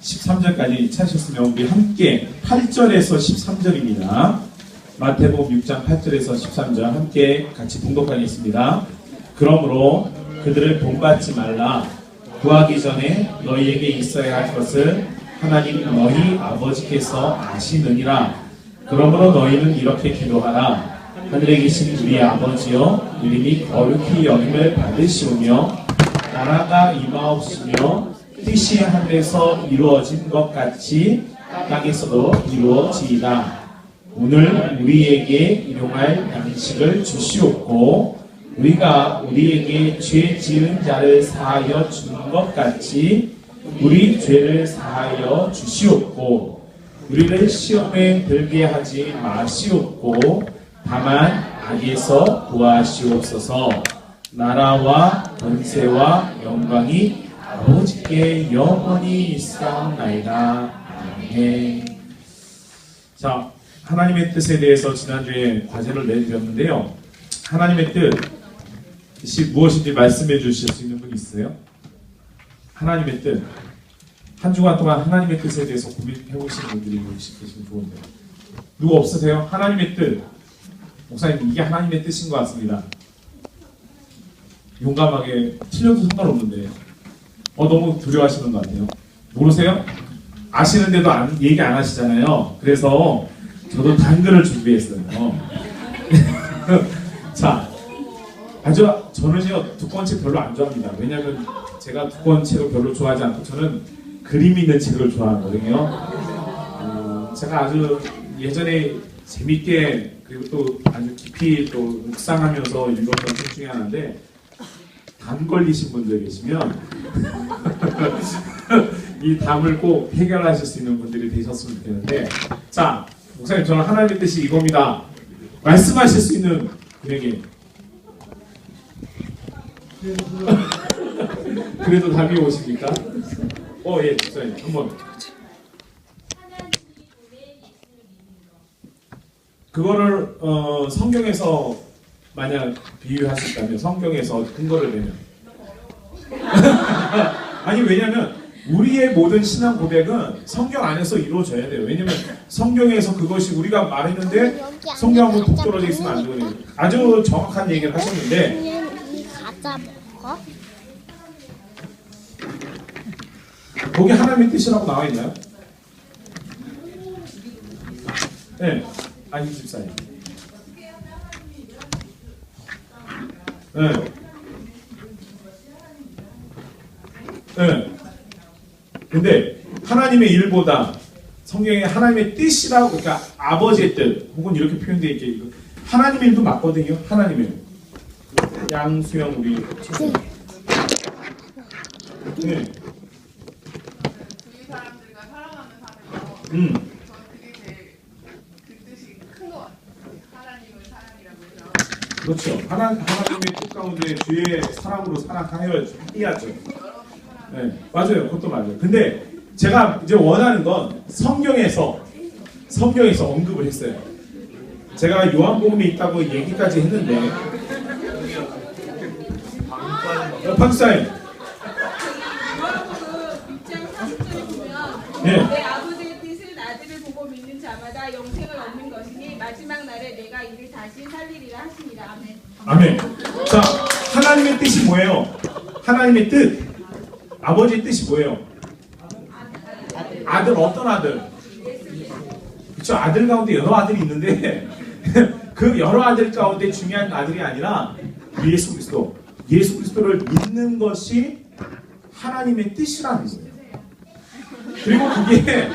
13절까지 찾으셨으면 우리 함께 8절에서 13절입니다. 마태복음 6장 8절에서 13절 함께 같이 봉독하겠습니다. 그러므로 그들을 본받지 말라. 구하기 전에 너희에게 있어야 할 것을 하나님 너희 아버지께서 아시느니라. 그러므로 너희는 이렇게 기도하라. 하늘에 계신 우리 아버지여, 이름이 거룩히 여김을 받으시오며 나라가 임하옵시며 뜻이 하늘에서 이루어진 것 같이 땅에서도 이루어지이다. 오늘 우리에게 일용할 양식을 주시옵고 우리가 우리에게 죄 지은 자를 사하여 주는 것 같이 우리 죄를 사하여 주시옵고 우리를 시험에 들게 하지 마시옵고 다만 악에서 구하시옵소서. 나라와 권세와 영광이 아버지께 영원히 있사옵나이다. 아멘. 자, 하나님의 뜻에 대해서 지난주에 과제를 내드렸는데요. 하나님의 뜻이 무엇인지 말씀해 주실 수 있는 분 있어요? 하나님의 뜻. 한 주간 동안 하나님의 뜻에 대해서 고민해 보신 분들이 계시면 좋은데 누구 없으세요? 하나님의 뜻. 목사님, 이게 하나님의 뜻인 것 같습니다. 용감하게 틀려도 상관없는데 너무 두려워하시는 것 같아요. 모르세요? 아시는데도 얘기 안 하시잖아요. 그래서 저도 단글을 준비했어요. 자, 저는요 두꺼운 책 별로 안 좋아합니다. 왜냐하면 제가 두꺼운 책을 별로 좋아하지 않고 저는 그림 있는 책을 좋아하거든요. 제가 아주 예전에 재밌게 그리고 또 아주 깊이 또 묵상하면서 읽었던 책 중에 하나인데 담 걸리신 분들 계시면 이 담을 꼭 해결하실 수 있는 분들이 되셨으면 좋겠는데, 자, 목사님, 저는 하나님의 뜻이 이겁니다. 말씀하실 수 있는 분에게 그래도 답이 오십니까? 예, 목사님 한번. 그거를 성경에서 만약 비유하셨다면, 성경에서 근거를 내면 아니, 왜냐면 우리의 모든 신앙 고백은 성경 안에서 이루어져야 돼요. 왜냐면 성경에서 그것이 우리가 말했는데 성경하고 뚝 떨어져 있으면 안 되거든요. 아주 정확한 얘기를 하셨는데, 과자 먹어? 거기 하나님의 뜻이라고 나와 있나요? 네, 아니 집사님. 네. 네. 근데 하나님의 일보다 성경에 하나님의 뜻이라고, 그러니까 아버지의 뜻 혹은 이렇게 표현되어 있게 하나님의 일도 맞거든요. 하나님의 일. 양수영 우리 친구. 네. 우리 사람들과 사랑하는 사람이요. 저는 그게 제일 그 뜻이 큰 것 같아요. 하나님을 사랑이라고 해서. 그렇죠. 하나님의 뜻 가운데 주의 사랑으로 사랑하여야죠. 네, 맞아요. 그것도 맞아요. 근데 제가 이제 원하는 건 성경에서 언급을 했어요. 제가 요한복음에 있다고 얘기까지 했는데, 박사님. 요한복음 6장 40절에 보면 네. 내 아버지의 뜻은 아들을 보고 믿는 자마다 영생을 얻는 것이니 마지막 날에 내가 이를 다시 살리리라 하시니라. 아멘. 아멘. 자, 하나님의 뜻이 뭐예요? 하나님의 뜻. 아버지의 뜻이 뭐예요? 아들, 어떤 아들? 그렇죠. 아들 가운데 여러 아들이 있는데 그 여러 아들 가운데 중요한 아들이 아니라 예수 그리스도. 예수 그리스도를 믿는 것이 하나님의 뜻이라는 거예요. 그리고 그게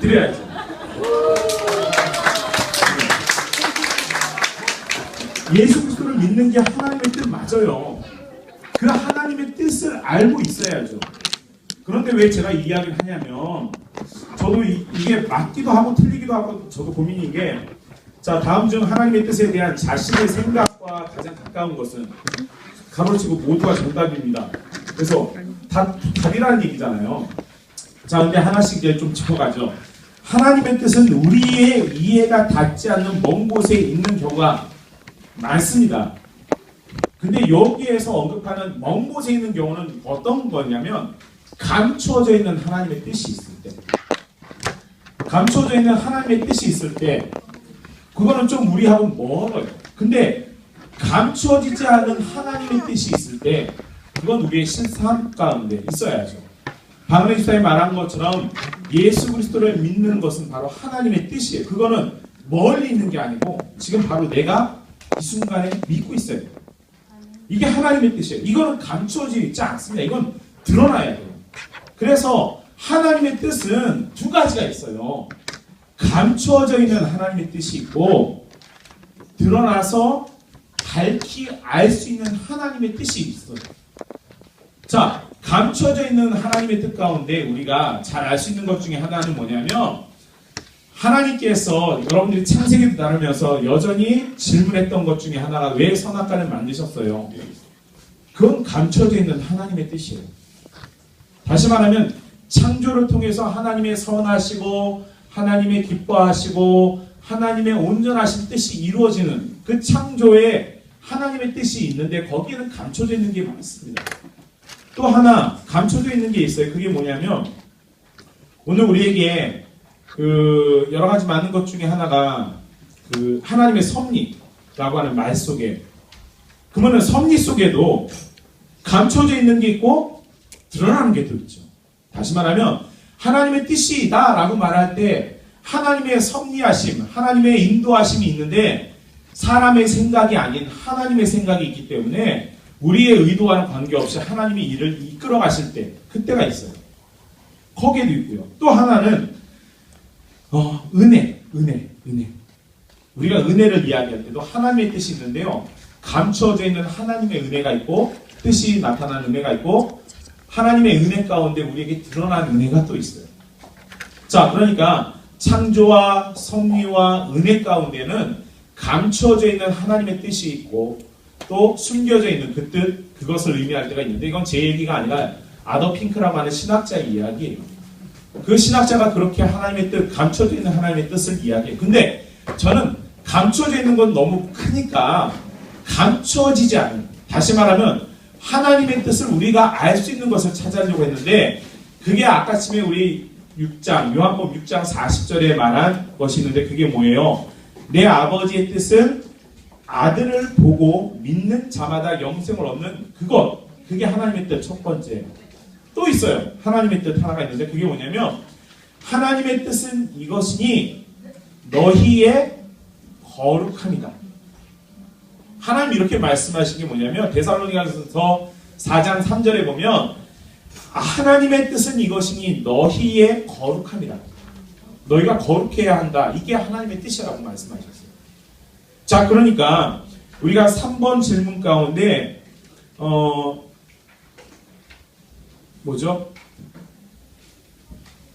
드려야죠. 예수 그리스도를 믿는 게 하나님의 뜻 맞아요. 그 하나님의 뜻을 알고 있어야죠. 그런데 왜 제가 이 이야기를 하냐면, 저도 이게 맞기도 하고 틀리기도 하고 저도 고민인 게, 자, 다음 중 하나님의 뜻에 대한 자신의 생각과 가장 가까운 것은 가로치고 모두가 정답입니다. 그래서 답이라는 얘기잖아요. 자, 근데 하나씩 이제 좀 짚어가죠. 하나님의 뜻은 우리의 이해가 닿지 않는 먼 곳에 있는 경우가 많습니다. 근데 여기에서 언급하는 먼 곳에 있는 경우는 어떤 거냐면 감춰져 있는 하나님의 뜻이 있을 때, 감춰져 있는 하나님의 뜻이 있을 때, 그거는 좀 우리하고 멀어요. 근데 감춰지지 않은 하나님의 뜻이 있을 때, 그건 우리의 실상 가운데 있어야죠. 방금 집사님이 말한 것처럼 예수 그리스도를 믿는 것은 바로 하나님의 뜻이에요. 그거는 멀리 있는 게 아니고 지금 바로 내가 이 순간에 믿고 있어요. 이게 하나님의 뜻이에요. 이거는 감춰지지 있지 않습니다. 이건 드러나야 돼요. 그래서 하나님의 뜻은 두 가지가 있어요. 감춰져 있는 하나님의 뜻이 있고 드러나서 밝히 알 수 있는 하나님의 뜻이 있어요. 자, 감춰져 있는 하나님의 뜻 가운데 우리가 잘 알 수 있는 것 중에 하나는 뭐냐면, 하나님께서 여러분들이 창세기를 나누면서 여전히 질문했던 것 중에 하나가 왜 선악과를 만드셨어요? 그건 감춰져 있는 하나님의 뜻이에요. 다시 말하면 창조를 통해서 하나님의 선하시고 하나님의 기뻐하시고 하나님의 온전하신 뜻이 이루어지는 그 창조에 하나님의 뜻이 있는데 거기에는 감춰져 있는 게 많습니다. 또 하나 감춰져 있는 게 있어요. 그게 뭐냐면, 오늘 우리에게 그 여러 가지 많은 것 중에 하나가 그 하나님의 섭리라고 하는 말 속에, 그러면 섭리 속에도 감춰져 있는 게 있고 드러나는 게 또 있죠. 다시 말하면 하나님의 뜻이다라고 말할 때 하나님의 섭리하심, 하나님의 인도하심이 있는데 사람의 생각이 아닌 하나님의 생각이 있기 때문에 우리의 의도와는 관계없이 하나님이 일을 이끌어 가실 때 그때가 있어요. 거기에도 있고요. 또 하나는 은혜. 우리가 은혜를 이야기할 때도 하나님의 뜻이 있는데요. 감춰져 있는 하나님의 은혜가 있고 뜻이 나타나는 은혜가 있고 하나님의 은혜 가운데 우리에게 드러난 은혜가 또 있어요. 자, 그러니까 창조와 섭리와 은혜 가운데는 감춰져 있는 하나님의 뜻이 있고 또 숨겨져 있는 그 뜻, 그것을 의미할 때가 있는데, 이건 제 얘기가 아니라 아더 핑크라고 하는 신학자의 이야기예요. 그 신학자가 그렇게 하나님의 뜻, 감춰져 있는 하나님의 뜻을 이야기해요. 근데 저는 감춰져 있는 건 너무 크니까 감춰지지 않은, 다시 말하면 하나님의 뜻을 우리가 알 수 있는 것을 찾으려고 했는데, 그게 아까쯤에 우리 6장, 요한복음 6장 40절에 말한 것이 있는데 그게 뭐예요? 내 아버지의 뜻은 아들을 보고 믿는 자마다 영생을 얻는 그것, 그게 하나님의 뜻 첫 번째. 또 있어요. 하나님의 뜻 하나가 있는데 그게 뭐냐면, 하나님의 뜻은 이것이니 너희의 거룩함이다. 하나님 이렇게 말씀하신 게 뭐냐면, 데살로니가서 4장 3절에 보면 하나님의 뜻은 이것이니 너희의 거룩함이다. 너희가 거룩해야 한다. 이게 하나님의 뜻이라고 말씀하셨어요. 자, 그러니까 우리가 3번 질문 가운데 뭐죠?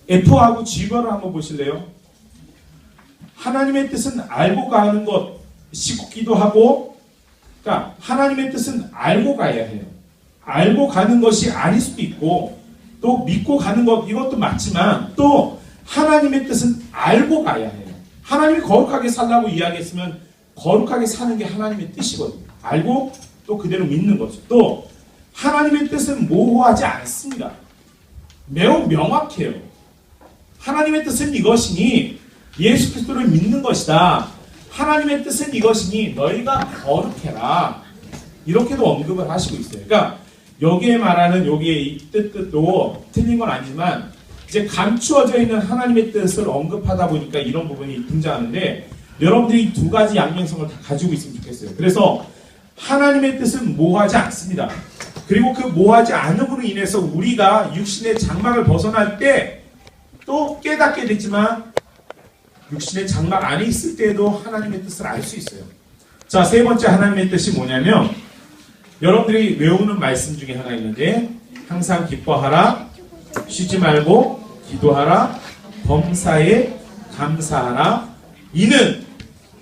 F하고 G번을 한번 보실래요? 하나님의 뜻은 알고 가는 것이 굳기도 하고, 그러니까 하나님의 뜻은 알고 가야 해요. 알고 가는 것이 아닐 수도 있고 또 믿고 가는 것, 이것도 맞지만 또 하나님의 뜻은 알고 가야 해요. 하나님이 거룩하게 살라고 이야기했으면 거룩하게 사는 게 하나님의 뜻이거든요. 알고 또 그대로 믿는 거죠. 또 하나님의 뜻은 모호하지 않습니다. 매우 명확해요. 하나님의 뜻은 이것이니 예수 그리스도를 믿는 것이다. 하나님의 뜻은 이것이니 너희가 거룩해라. 이렇게도 언급을 하시고 있어요. 그러니까 여기에 말하는 여기에 이 뜻도 틀린 건 아니지만 이제 감추어져 있는 하나님의 뜻을 언급하다 보니까 이런 부분이 등장하는데, 여러분들이 이 두 가지 양면성을 다 가지고 있으면 좋겠어요. 그래서 하나님의 뜻은 모호하지 않습니다. 그리고 그 모호하지 않음으로 인해서 우리가 육신의 장막을 벗어날 때 또 깨닫게 되지만 육신의 장막 안에 있을 때에도 하나님의 뜻을 알 수 있어요. 자, 세 번째 하나님의 뜻이 뭐냐면, 여러분들이 외우는 말씀 중에 하나 있는데, 항상 기뻐하라, 쉬지 말고 기도하라, 범사에 감사하라, 이는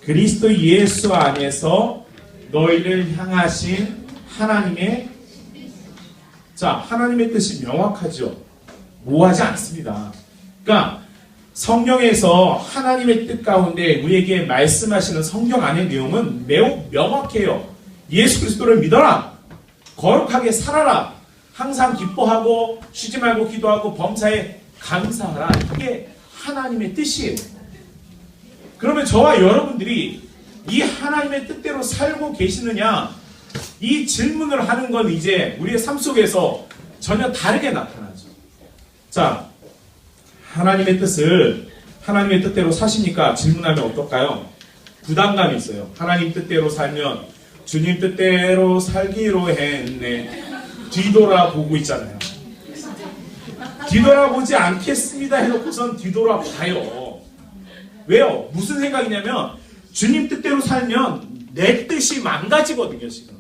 그리스도 예수 안에서 너희를 향하신 하나님의, 자, 하나님의 뜻이 명확하죠. 모호하지 않습니다. 그러니까 성경에서 하나님의 뜻 가운데 우리에게 말씀하시는 성경 안의 내용은 매우 명확해요. 예수 그리스도를 믿어라, 거룩하게 살아라, 항상 기뻐하고 쉬지 말고 기도하고 범사에 감사하라. 이게 하나님의 뜻이에요. 그러면 저와 여러분들이 이 하나님의 뜻대로 살고 계시느냐, 이 질문을 하는 건 이제 우리의 삶 속에서 전혀 다르게 나타나죠. 자, 하나님의 뜻대로 사시니까 질문하면 어떨까요? 부담감이 있어요. 하나님 뜻대로 살면 주님 뜻대로 살기로 했네. 뒤돌아보고 있잖아요. 뒤돌아보지 않겠습니다 해놓고선 뒤돌아봐요. 왜요? 무슨 생각이냐면 주님 뜻대로 살면 내 뜻이 망가지거든요. 지금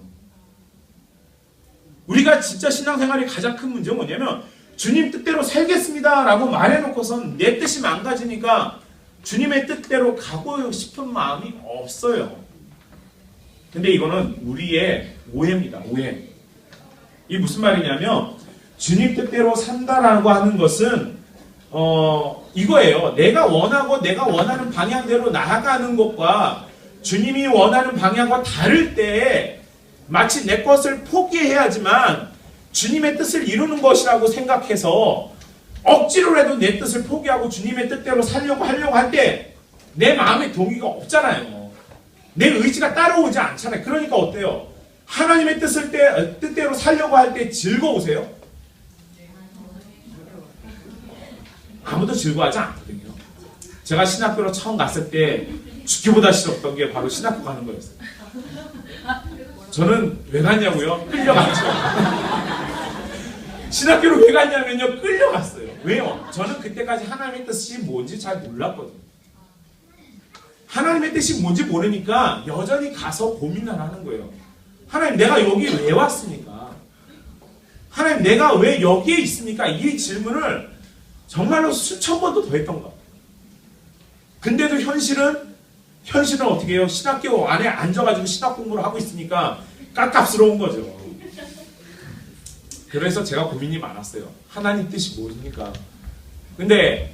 우리가 진짜 신앙생활의 가장 큰 문제는 뭐냐면 주님 뜻대로 살겠습니다 라고 말해놓고선 내 뜻이 망가지니까 주님의 뜻대로 가고 싶은 마음이 없어요. 근데 이거는 우리의 오해입니다. 오해. 이게 무슨 말이냐면 주님 뜻대로 산다라고 하는 것은 이거예요. 내가 원하고 내가 원하는 방향대로 나아가는 것과 주님이 원하는 방향과 다를 때 마치 내 것을 포기해야지만 주님의 뜻을 이루는 것이라고 생각해서 억지로라도 내 뜻을 포기하고 주님의 뜻대로 하려고 할 때 내 마음에 동의가 없잖아요. 내 의지가 따라오지 않잖아요. 그러니까 어때요? 하나님의 뜻대로 살려고 할 때 즐거우세요? 아무도 즐거워하지 않거든요. 제가 신학교로 처음 갔을 때 죽기보다 싫었던 게 바로 신학교 가는 거였어요. 저는 왜 갔냐고요? 끌려갔죠. 신학교로 왜 갔냐면요, 끌려갔어요. 왜요? 저는 그때까지 하나님의 뜻이 뭔지 잘 몰랐거든요. 하나님의 뜻이 뭔지 모르니까 여전히 가서 고민을 하는 거예요. 하나님, 내가 여기 왜 왔습니까? 하나님, 내가 왜 여기에 있습니까? 이 질문을 정말로 수천 번도 더 했던 것. 근데도 현실은 어떻게 해요? 신학교 안에 앉아가지고 신학 공부를 하고 있으니까 깝깝스러운 거죠. 그래서 제가 고민이 많았어요. 하나님 뜻이 뭡니까? 근데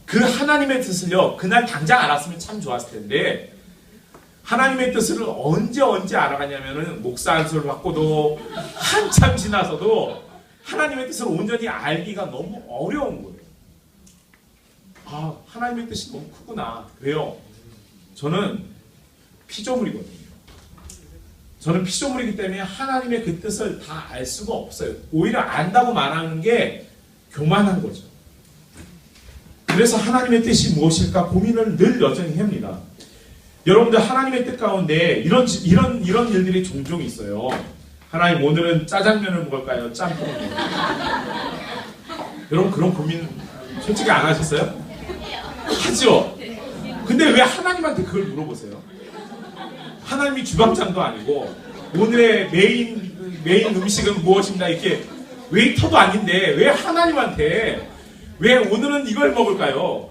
그 하나님의 뜻을요, 그날 당장 알았으면 참 좋았을 텐데 하나님의 뜻을 언제 알아가냐면은 목사 안수를 받고도 한참 지나서도 하나님의 뜻을 온전히 알기가 너무 어려운 거예요. 아, 하나님의 뜻이 너무 크구나. 왜요? 저는 피조물이거든요. 저는 피조물이기 때문에 하나님의 그 뜻을 다 알 수가 없어요. 오히려 안다고 말하는 게 교만한 거죠. 그래서 하나님의 뜻이 무엇일까 고민을 늘 여전히 합니다. 여러분들, 하나님의 뜻 가운데 이런 일들이 종종 있어요. 하나님, 오늘은 짜장면을 먹을까요? 짬뽕을 먹을까요? 여러분, 그런 고민 솔직히 안 하셨어요? 하죠? 근데 왜 하나님한테 그걸 물어보세요? 하나님이 주방장도 아니고 오늘의 메인 음식은 무엇입니다 이렇게 웨이터도 아닌데 왜 하나님한테 왜 오늘은 이걸 먹을까요?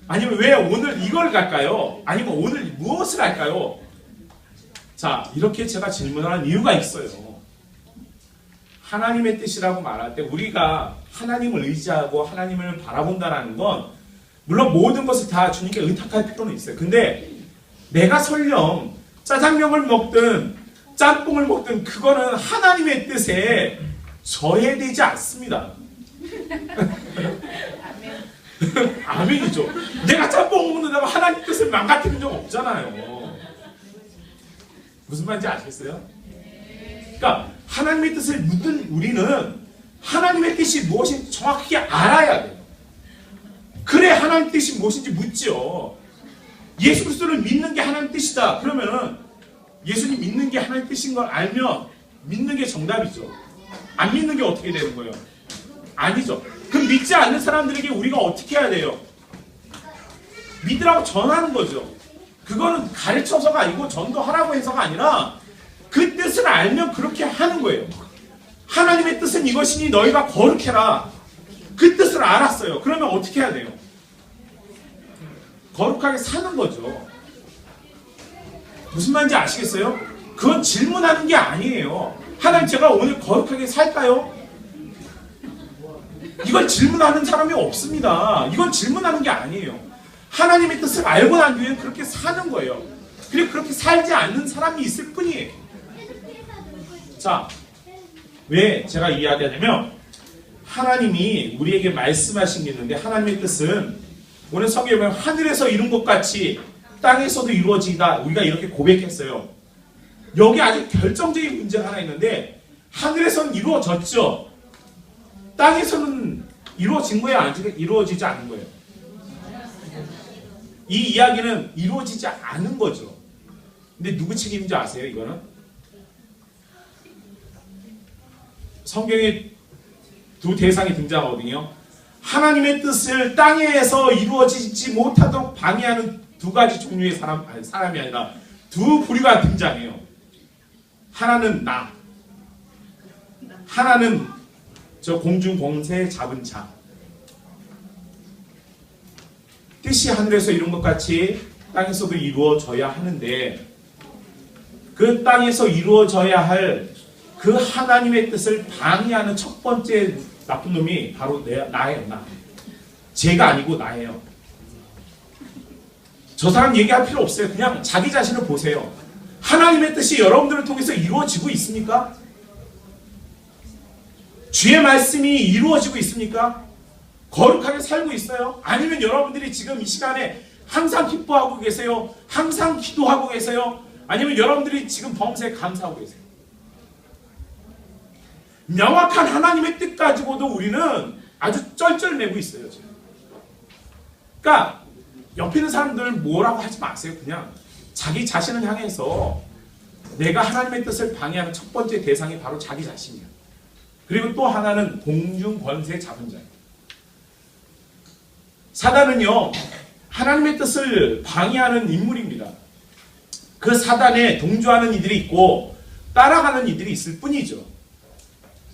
아니면 왜 오늘 이걸 갈까요? 아니면 오늘 무엇을 할까요? 자, 이렇게 제가 질문하는 이유가 있어요. 하나님의 뜻이라고 말할 때 우리가 하나님을 의지하고 하나님을 바라본다는 건 물론 모든 것을 다 주님께 의탁할 필요는 있어요. 근데 내가 설령 짜장면을 먹든 짬뽕을 먹든 그거는 하나님의 뜻에 저해되지 않습니다. 아멘이죠. 내가 짬뽕 먹는다고 하나님 뜻을 망가뜨린 적 없잖아요. 무슨 말인지 아시겠어요? 그러니까 하나님의 뜻을 묻는 우리는 하나님의 뜻이 무엇인지 정확히 알아야 돼요. 그래 하나님 뜻이 무엇인지 묻죠. 예수 그리스도를 믿는 게 하나님 뜻이다. 그러면은 예수님 믿는 게 하나님 뜻인 걸 알면 믿는 게 정답이죠. 안 믿는 게 어떻게 되는 거예요? 아니죠. 그럼 믿지 않는 사람들에게 우리가 어떻게 해야 돼요? 믿으라고 전하는 거죠. 그거는 가르쳐서가 아니고 전도하라고 해서가 아니라 그 뜻을 알면 그렇게 하는 거예요. 하나님의 뜻은 이것이니 너희가 거룩해라. 그 뜻을 알았어요. 그러면 어떻게 해야 돼요? 거룩하게 사는 거죠. 무슨 말인지 아시겠어요? 그건 질문하는 게 아니에요. 하나님, 제가 오늘 거룩하게 살까요? 이걸 질문하는 사람이 없습니다. 이건 질문하는 게 아니에요. 하나님의 뜻을 알고 난 뒤에 그렇게 사는 거예요. 그리고 그렇게 살지 않는 사람이 있을 뿐이에요. 자, 왜 제가 이야기하냐면 하나님이 우리에게 말씀하신 게 있는데 하나님의 뜻은 오늘 성경에 보면 하늘에서 이룬 것 같이 땅에서도 이루어지다 우리가 이렇게 고백했어요. 여기 아주 결정적인 문제가 하나 있는데 하늘에서는 이루어졌죠. 땅에서는 이루어진 거예요? 아직 이루어지지 않은 거예요? 이 이야기는 이루어지지 않은 거죠. 근데 누구 책임인지 아세요? 이거는? 성경에 두 대상이 등장하거든요. 하나님의 뜻을 땅에서 이루어지지 못하도록 방해하는 두 가지 종류의 사람이 아니라 두 부류가 등장해요. 하나는 나, 하나는 저 공중 공세 잡은 자. 뜻이 하늘에서 이룬 것 같이 땅에서도 이루어져야 하는데 그 땅에서 이루어져야 할 그 하나님의 뜻을 방해하는 첫 번째 나쁜 놈이 바로 나예요. 나. 제가 아니고 나예요. 저 사람 얘기할 필요 없어요. 그냥 자기 자신을 보세요. 하나님의 뜻이 여러분들을 통해서 이루어지고 있습니까? 주의 말씀이 이루어지고 있습니까? 거룩하게 살고 있어요? 아니면 여러분들이 지금 이 시간에 항상 기뻐하고 계세요? 항상 기도하고 계세요? 아니면 여러분들이 지금 범사에 감사하고 계세요? 명확한 하나님의 뜻 가지고도 우리는 아주 쩔쩔매고 있어요. 지금. 그러니까 옆에 있는 사람들 뭐라고 하지 마세요. 그냥 자기 자신을 향해서 내가 하나님의 뜻을 방해하는 첫 번째 대상이 바로 자기 자신이야. 그리고 또 하나는 공중 권세 잡은 자예요. 사단은요, 하나님의 뜻을 방해하는 인물입니다. 그 사단에 동조하는 이들이 있고 따라가는 이들이 있을 뿐이죠.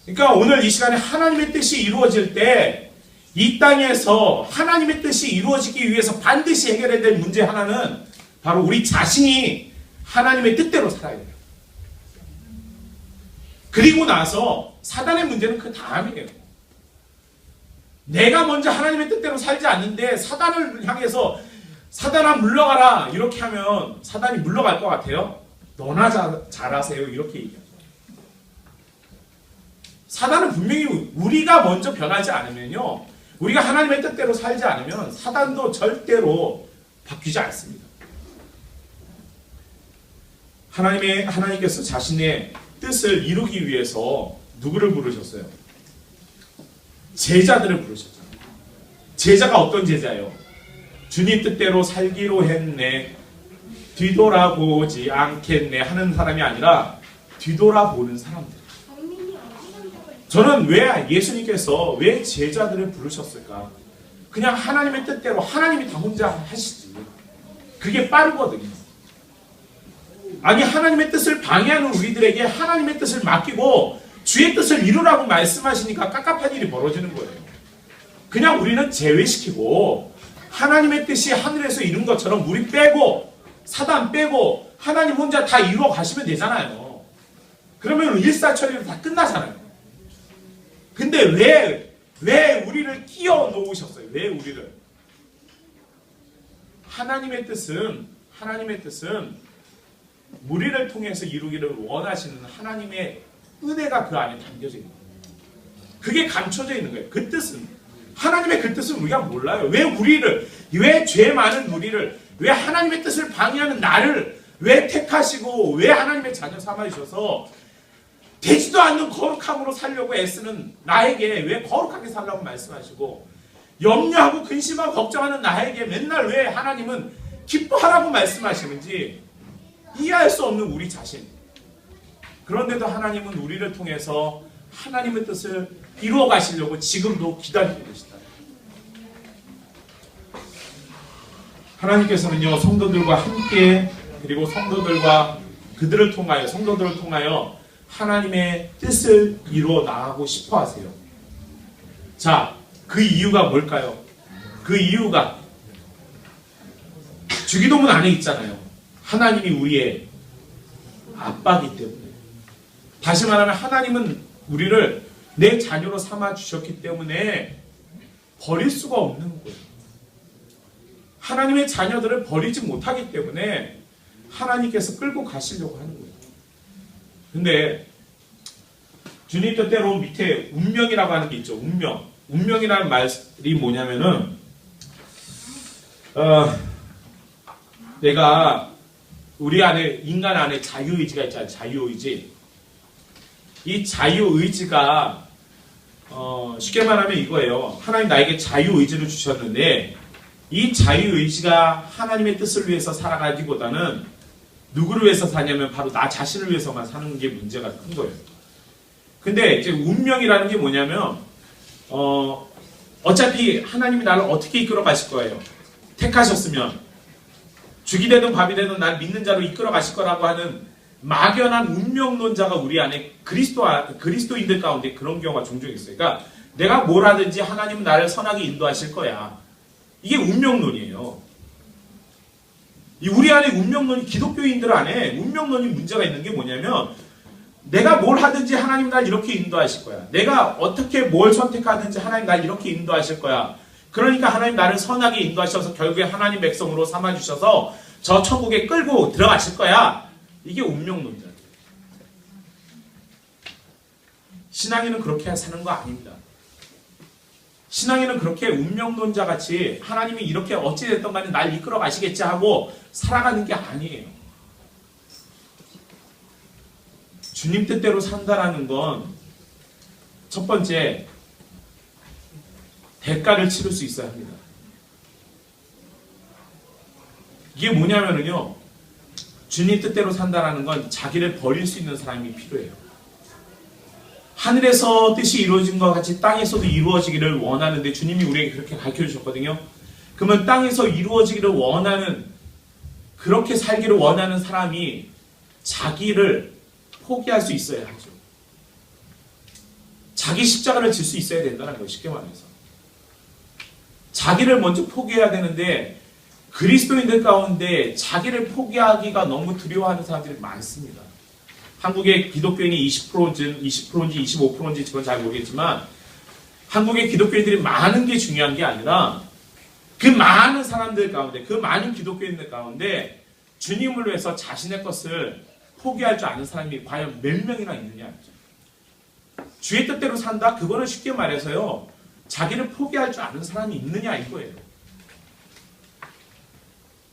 그러니까 오늘 이 시간에 하나님의 뜻이 이루어질 때 이 땅에서 하나님의 뜻이 이루어지기 위해서 반드시 해결해야 될 문제 하나는 바로 우리 자신이 하나님의 뜻대로 살아야 돼요. 그리고 나서 사단의 문제는 그 다음이에요. 내가 먼저 하나님의 뜻대로 살지 않는데 사단을 향해서 사단아 물러가라 이렇게 하면 사단이 물러갈 것 같아요? 너나 잘하세요 이렇게 얘기해요. 사단은 분명히 우리가 먼저 변하지 않으면요, 우리가 하나님의 뜻대로 살지 않으면 사단도 절대로 바뀌지 않습니다. 하나님께서 자신의 뜻을 이루기 위해서 누구를 부르셨어요? 제자들을 부르셨잖아요. 제자가 어떤 제자예요? 주님 뜻대로 살기로 했네, 뒤돌아보지 않겠네 하는 사람이 아니라 뒤돌아보는 사람들. 저는 왜 예수님께서 왜 제자들을 부르셨을까? 그냥 하나님의 뜻대로 하나님이 다 혼자 하시지. 그게 빠르거든요. 아니 하나님의 뜻을 방해하는 우리들에게 하나님의 뜻을 맡기고 주의 뜻을 이루라고 말씀하시니까 깝깝한 일이 벌어지는 거예요. 그냥 우리는 제외시키고 하나님의 뜻이 하늘에서 이룬 것처럼 우리 빼고 사단 빼고 하나님 혼자 다 이루어 가시면 되잖아요. 그러면 일사천리로 다 끝나잖아요. 근데 왜 우리를 끼워 놓으셨어요? 왜 우리를? 하나님의 뜻은 우리를 통해서 이루기를 원하시는 하나님의 은혜가 그 안에 담겨져 있는 거예요. 그게 감춰져 있는 거예요. 그 뜻은 하나님의 그 뜻은 우리가 몰라요. 왜 죄 많은 우리를, 왜 하나님의 뜻을 방해하는 나를 왜 택하시고 왜 하나님의 자녀 삼아주셔서 되지도 않는 거룩함으로 살려고 애쓰는 나에게 왜 거룩하게 살라고 말씀하시고 염려하고 근심하고 걱정하는 나에게 맨날 왜 하나님은 기뻐하라고 말씀하시는지 이해할 수 없는 우리 자신. 그런데도 하나님은 우리를 통해서 하나님의 뜻을 이루어 가시려고 지금도 기다리고 계시다. 하나님께서는요, 성도들과 함께, 그리고 성도들과 그들을 통하여, 성도들을 통하여 하나님의 뜻을 이루어 나가고 싶어 하세요. 자, 그 이유가 뭘까요? 그 이유가 주기도문 안에 있잖아요. 하나님이 우리의 아빠이기 때문에. 다시 말하면 하나님은 우리를 내 자녀로 삼아 주셨기 때문에 버릴 수가 없는 거예요. 하나님의 자녀들을 버리지 못하기 때문에 하나님께서 끌고 가시려고 하는 거예요. 근데 주님 뜻대로 밑에 운명이라고 하는 게 있죠. 운명. 운명이라는 말이 뭐냐면은 내가 우리 안에 인간 안에 자유의지가 있잖아요. 자유의지. 이 자유의지가 쉽게 말하면 이거예요. 하나님 나에게 자유의지를 주셨는데 이 자유의지가 하나님의 뜻을 위해서 살아가기보다는 누구를 위해서 사냐면 바로 나 자신을 위해서만 사는 게 문제가 큰 거예요. 근데 이제 운명이라는 게 뭐냐면 어차피 하나님이 나를 어떻게 이끌어 가실 거예요. 택하셨으면 죽이 되든 밥이 되든 날 믿는 자로 이끌어 가실 거라고 하는 막연한 운명론자가 우리 안에 그리스도인들 가운데 그런 경우가 종종 있어요. 그러니까 내가 뭘 하든지 하나님은 나를 선하게 인도하실 거야. 이게 운명론이에요. 우리 안에 운명론이, 기독교인들 안에 운명론이 문제가 있는 게 뭐냐면 내가 뭘 하든지 하나님 날 이렇게 인도하실 거야. 내가 어떻게 뭘 선택하든지 하나님 날 이렇게 인도하실 거야. 그러니까 하나님 나를 선하게 인도하셔서 결국에 하나님 백성으로 삼아주셔서 저 천국에 끌고 들어가실 거야. 이게 운명론자예요. 신앙인은 그렇게 사는 거 아닙니다. 신앙인은 그렇게 운명론자 같이 하나님이 이렇게 어찌됐든 간에 날 이끌어 가시겠지 하고 살아가는 게 아니에요. 주님 뜻대로 산다라는 건 첫 번째 대가를 치를 수 있어야 합니다. 이게 뭐냐면요, 주님 뜻대로 산다라는 건 자기를 버릴 수 있는 사람이 필요해요. 하늘에서 뜻이 이루어진 것 같이 땅에서도 이루어지기를 원하는데 주님이 우리에게 그렇게 가르쳐 주셨거든요. 그러면 땅에서 이루어지기를 원하는, 그렇게 살기를 원하는 사람이 자기를 포기할 수 있어야 하죠. 자기 십자가를 질 수 있어야 된다는 거예요. 쉽게 말해서. 자기를 먼저 포기해야 되는데 그리스도인들 가운데 자기를 포기하기가 너무 두려워하는 사람들이 많습니다. 한국의 기독교인이 20%인지 25%인지 그건 잘 모르겠지만 한국의 기독교인들이 많은 게 중요한 게 아니라 그 많은 사람들 가운데, 그 많은 기독교인들 가운데 주님을 위해서 자신의 것을 포기할 줄 아는 사람이 과연 몇 명이나 있느냐. 주의 뜻대로 산다? 그거는 쉽게 말해서요, 자기를 포기할 줄 아는 사람이 있느냐 이거예요.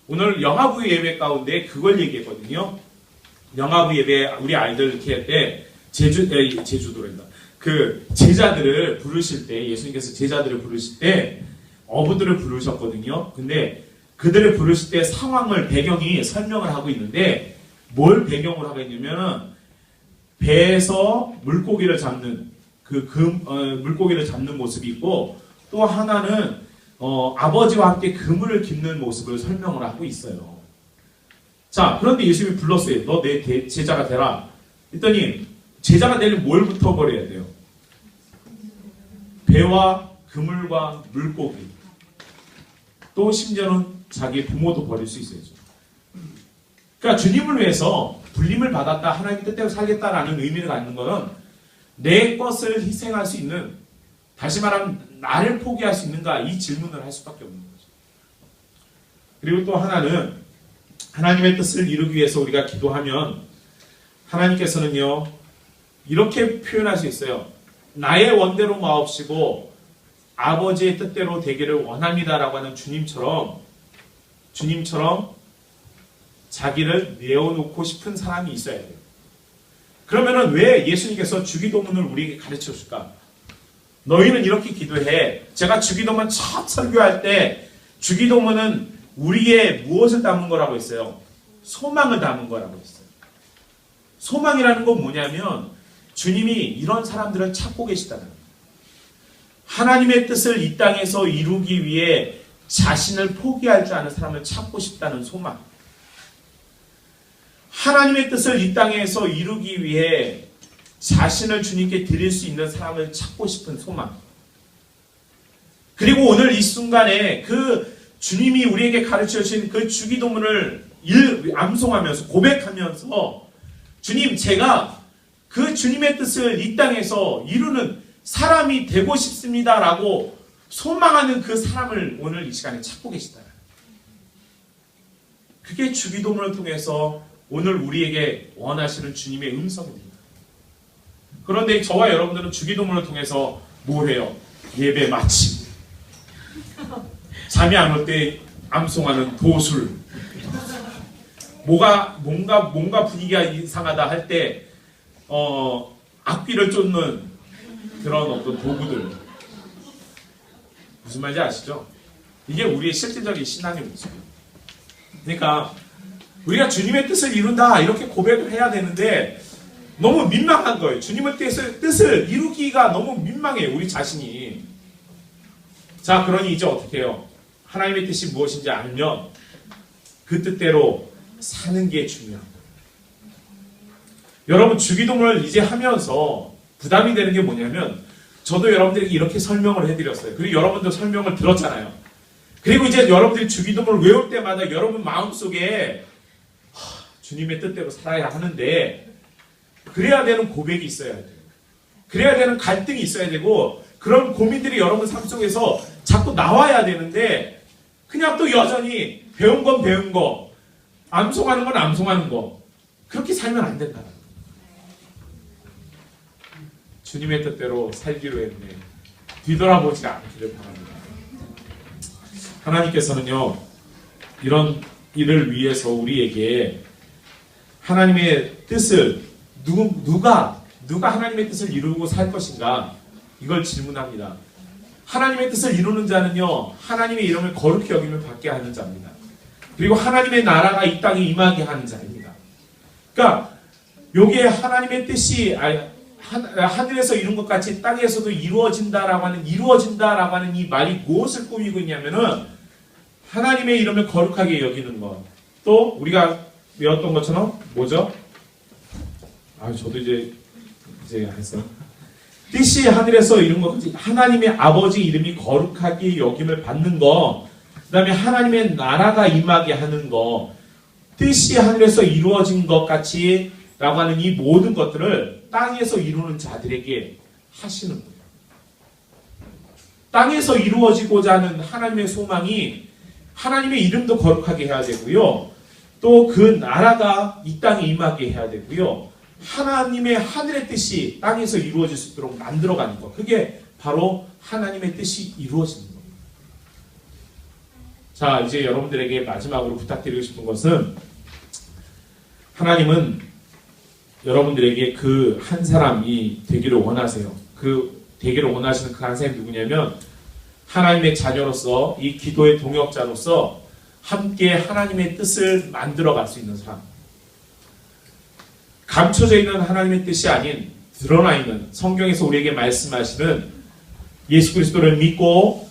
오늘 영화부 예배 가운데 그걸 얘기했거든요. 영화부 예배 우리 아이들 이렇게 할 때 제주도란다. 그 제자들을 부르실 때, 예수님께서 제자들을 부르실 때 어부들을 부르셨거든요. 근데 그들을 부르실 때 상황을, 배경이 설명을 하고 있는데 뭘 배경으로 하고 있냐면 배에서 물고기를 잡는 물고기를 잡는 모습이 있고, 또 하나는 아버지와 함께 그물을 깁는 모습을 설명을 하고 있어요. 자, 그런데 예수님이 불렀어요. 너 내 제자가 되라. 했더니 제자가 되려면 뭘부터 버려야 돼요? 배와 그물과 물고기, 또 심지어는 자기 부모도 버릴 수 있어야죠. 그러니까 주님을 위해서 불림을 받았다, 하나님 뜻대로 살겠다라는 의미를 갖는 것은 내 것을 희생할 수 있는, 다시 말하면 나를 포기할 수 있는가, 이 질문을 할 수밖에 없는 거죠. 그리고 또 하나는 하나님의 뜻을 이루기 위해서 우리가 기도하면 하나님께서는요 이렇게 표현할 수 있어요. 나의 원대로 마옵시고 아버지의 뜻대로 되기를 원합니다라고 하는 주님처럼 자기를 내어놓고 싶은 사람이 있어야 돼요. 그러면은 왜 예수님께서 주기도문을 우리에게 가르쳐 줄까? 너희는 이렇게 기도해. 제가 주기도문 첫 설교할 때 주기도문은 우리의 무엇을 담은 거라고 했어요? 소망을 담은 거라고 했어요. 소망이라는 건 뭐냐면 주님이 이런 사람들을 찾고 계시다는 거예요. 하나님의 뜻을 이 땅에서 이루기 위해 자신을 포기할 줄 아는 사람을 찾고 싶다는 소망. 하나님의 뜻을 이 땅에서 이루기 위해 자신을 주님께 드릴 수 있는 사람을 찾고 싶은 소망. 그리고 오늘 이 순간에 그 주님이 우리에게 가르쳐 주신 그 주기도문을 암송하면서 고백하면서 주님, 제가 그 주님의 뜻을 이 땅에서 이루는 사람이 되고 싶습니다라고 소망하는 그 사람을 오늘 이 시간에 찾고 계시다. 그게 주기도문을 통해서 오늘 우리에게 원하시는 주님의 음성입니다. 그런데 저와 여러분들은 주기도문을 통해서 뭘 해요? 예배 마침, 잠이 안 올 때 암송하는 도술, 뭔가 분위기가 이상하다 할 때 악기를 쫓는 그런 어떤 도구들, 무슨 말인지 아시죠? 이게 우리의 실질적인 신앙의 모습이에요. 그러니까 우리가 주님의 뜻을 이룬다 이렇게 고백을 해야 되는데 너무 민망한 거예요. 주님의 뜻을 이루기가 너무 민망해요, 우리 자신이. 자, 그러니 이제 어떻게 해요? 하나님의 뜻이 무엇인지 알면 그 뜻대로 사는 게 중요합니다. 여러분, 주기도문을 이제 하면서 부담이 되는 게 뭐냐면, 저도 여러분들에게 이렇게 설명을 해드렸어요. 그리고 여러분도 설명을 들었잖아요. 그리고 이제 여러분들이 주기도문을 외울 때마다 여러분 마음속에 주님의 뜻대로 살아야 하는데, 그래야 되는 고백이 있어야 돼요. 그래야 되는 갈등이 있어야 되고, 그런 고민들이 여러분 삶 속에서 자꾸 나와야 되는데, 그냥 또 여전히 배운 건 배운 거, 암송하는 건 암송하는 거, 그렇게 살면 안 된다. 주님의 뜻대로 살기로 했네. 뒤돌아보지 않기를 바랍니다. 하나님께서는요, 이런 일을 위해서 우리에게 하나님의 뜻을 누가 하나님의 뜻을 이루고 살 것인가, 이걸 질문합니다. 하나님의 뜻을 이루는 자는요, 하나님의 이름을 거룩히 여김을 받게 하는 자입니다. 그리고 하나님의 나라가 이 땅에 임하게 하는 자입니다. 그러니까 요게 하나님의 뜻이 하늘에서 이룬 것 같이 땅에서도 이루어진다라고 하는 이 말이 무엇을 꾸미고 있냐면은 하나님의 이름을 거룩하게 여기는 것. 또 우리가 외웠던 것처럼 뭐죠? 저도 이제 했어. 뜻이 하늘에서 이룬 것 같이 하나님의 아버지 이름이 거룩하게 여김을 받는 것. 그 다음에 하나님의 나라가 임하게 하는 것. 뜻이 하늘에서 이루어진 것 같이 라고 하는 이 모든 것들을 땅에서 이루는 자들에게 하시는 거예요. 땅에서 이루어지고자 하는 하나님의 소망이 하나님의 이름도 거룩하게 해야 되고요. 또 그 나라가 이 땅에 임하게 해야 되고요. 하나님의 하늘의 뜻이 땅에서 이루어질 수 있도록 만들어가는 것. 그게 바로 하나님의 뜻이 이루어지는 겁니다. 자, 이제 여러분들에게 마지막으로 부탁드리고 싶은 것은, 하나님은 여러분들에게 그 한 사람이 되기를 원하세요. 그 되기를 원하시는 그 한 사람이 누구냐면, 하나님의 자녀로서, 이 기도의 동역자로서 함께 하나님의 뜻을 만들어갈 수 있는 사람. 감춰져 있는 하나님의 뜻이 아닌 드러나 있는, 성경에서 우리에게 말씀하시는 예수 그리스도를 믿고,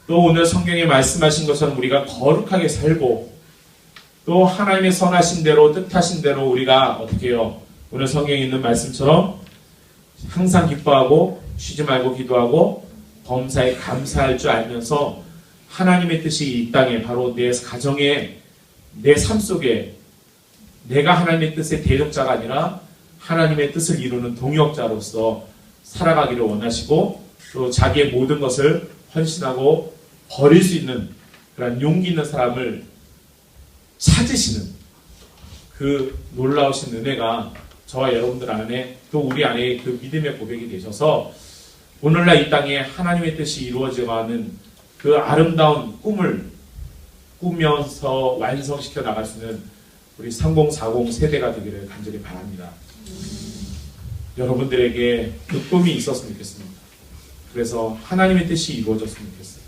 또 오늘 성경에 말씀하신 것처럼 우리가 거룩하게 살고, 또 하나님의 선하신 대로 뜻하신 대로 우리가 어떻게 해요? 오늘 성경에 있는 말씀처럼 항상 기뻐하고 쉬지 말고 기도하고 범사에 감사할 줄 알면서 하나님의 뜻이 이 땅에, 바로 내 가정에, 내 삶 속에 내가 하나님의 뜻의 대적자가 아니라 하나님의 뜻을 이루는 동역자로서 살아가기를 원하시고, 또 자기의 모든 것을 헌신하고 버릴 수 있는 그런 용기 있는 사람을 찾으시는 그 놀라우신 은혜가 저와 여러분들 안에, 또 우리 안에 그 믿음의 고백이 되셔서 오늘날 이 땅에 하나님의 뜻이 이루어져가는 그 아름다운 꿈을 꾸면서 완성시켜 나갈 수 있는 우리 3040 세대가 되기를 간절히 바랍니다. 여러분들에게 그 꿈이 있었으면 좋겠습니다. 그래서 하나님의 뜻이 이루어졌으면 좋겠어요.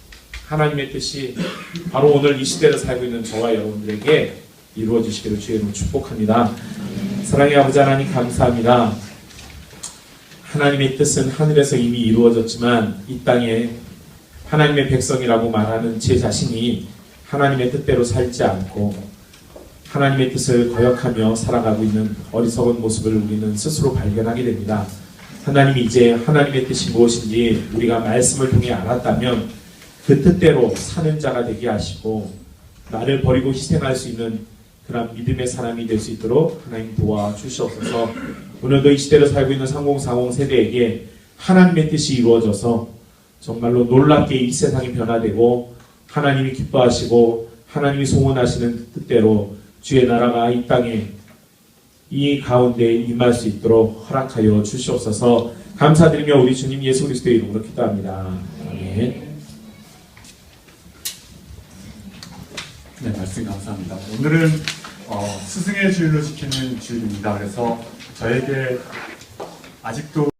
하나님의 뜻이 바로 오늘 이 시대를 살고 있는 저와 여러분들에게 이루어지시기를 주의 이름으로 축복합니다. 사랑의 아버지 하나님, 감사합니다. 하나님의 뜻은 하늘에서 이미 이루어졌지만 이 땅에 하나님의 백성이라고 말하는 제 자신이 하나님의 뜻대로 살지 않고 하나님의 뜻을 거역하며 살아가고 있는 어리석은 모습을 우리는 스스로 발견하게 됩니다. 하나님이 이제 하나님의 뜻이 무엇인지 우리가 말씀을 통해 알았다면 그 뜻대로 사는 자가 되게 하시고, 나를 버리고 희생할 수 있는 그런 믿음의 사람이 될 수 있도록 하나님 도와주시옵소서. 오늘도 이 시대를 살고 있는 3040 세대에게 하나님의 뜻이 이루어져서 정말로 놀랍게 이 세상이 변화되고, 하나님이 기뻐하시고 하나님이 소원하시는 뜻대로 주의 나라가 이 땅에 이 가운데 임할 수 있도록 허락하여 주시옵소서. 감사드리며 우리 주님 예수 그리스도의 이름으로 기도합니다. 아멘. 네, 말씀 감사합니다. 오늘은 스승의 주일로 지키는 주일입니다. 그래서 저에게 아직도